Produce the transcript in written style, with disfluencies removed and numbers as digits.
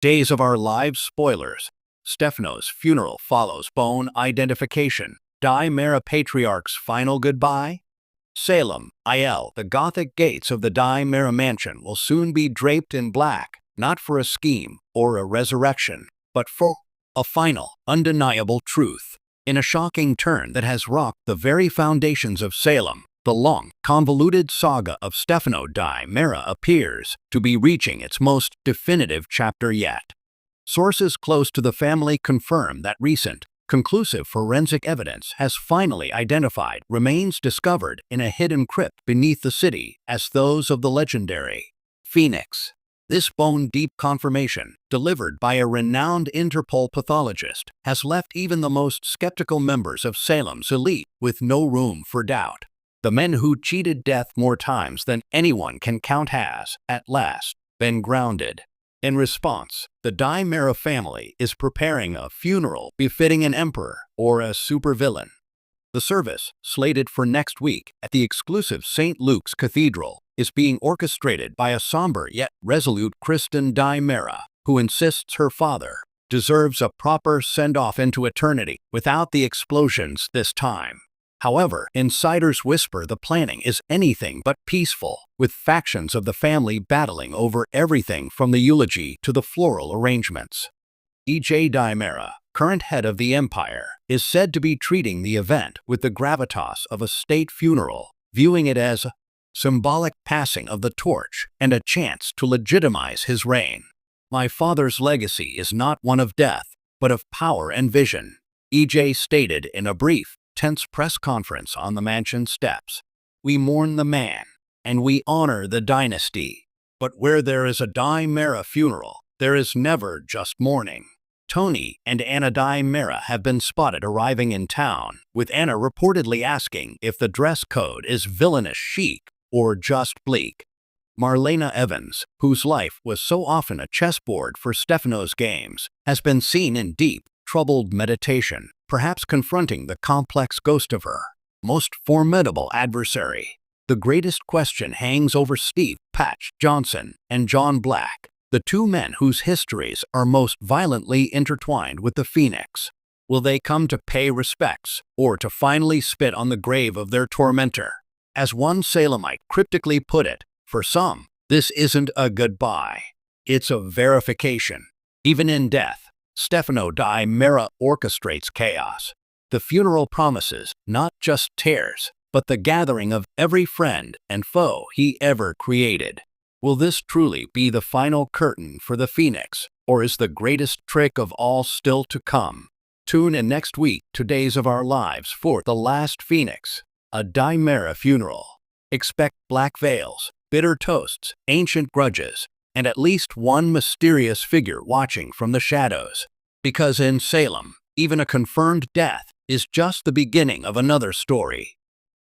Days of Our Lives spoilers. Stefano's funeral follows bone identification. DiMera Patriarch's final goodbye. Salem, IL. The Gothic gates of the DiMera mansion will soon be draped in black, not for a scheme or a resurrection, but for a final, undeniable truth. In a shocking turn that has rocked the very foundations of Salem, the long, convoluted saga of Stefano DiMera appears to be reaching its most definitive chapter yet. Sources close to the family confirm that recent, conclusive forensic evidence has finally identified remains discovered in a hidden crypt beneath the city as those of the legendary Phoenix. This bone-deep confirmation, delivered by a renowned Interpol pathologist, has left even the most skeptical members of Salem's elite with no room for doubt. The men who cheated death more times than anyone can count has, at last, been grounded. In response, the DiMera family is preparing a funeral befitting an emperor or a supervillain. The service, slated for next week at the exclusive St. Luke's Cathedral, is being orchestrated by a somber yet resolute Kristen DiMera, who insists her father deserves a proper send-off into eternity without the explosions this time. However, insiders whisper the planning is anything but peaceful, with factions of the family battling over everything from the eulogy to the floral arrangements. E.J. DiMera, current head of the empire, is said to be treating the event with the gravitas of a state funeral, viewing it as a symbolic passing of the torch and a chance to legitimize his reign. "My father's legacy is not one of death, but of power and vision," E.J. stated in a brief, tense press conference on the mansion steps. "We mourn the man, and we honor the dynasty. But where there is a DiMera funeral, there is never just mourning." Tony and Anna DiMera have been spotted arriving in town, with Anna reportedly asking if the dress code is villainous chic or just bleak. Marlena Evans, whose life was so often a chessboard for Stefano's games, has been seen in deep, troubled meditation, perhaps confronting the complex ghost of her most formidable adversary. The greatest question hangs over Steve "Patch" Johnson and John Black, the two men whose histories are most violently intertwined with the Phoenix. Will they come to pay respects, or to finally spit on the grave of their tormentor? As one Salemite cryptically put it, for some, this isn't a goodbye. It's a verification. Even in death, Stefano DiMera orchestrates chaos. The funeral promises not just tears, but the gathering of every friend and foe he ever created. Will this truly be the final curtain for the Phoenix, or is the greatest trick of all still to come? Tune in next week to Days of Our Lives for The Last Phoenix, a DiMera funeral. Expect black veils, bitter toasts, ancient grudges, and at least one mysterious figure watching from the shadows. Because in Salem, even a confirmed death is just the beginning of another story.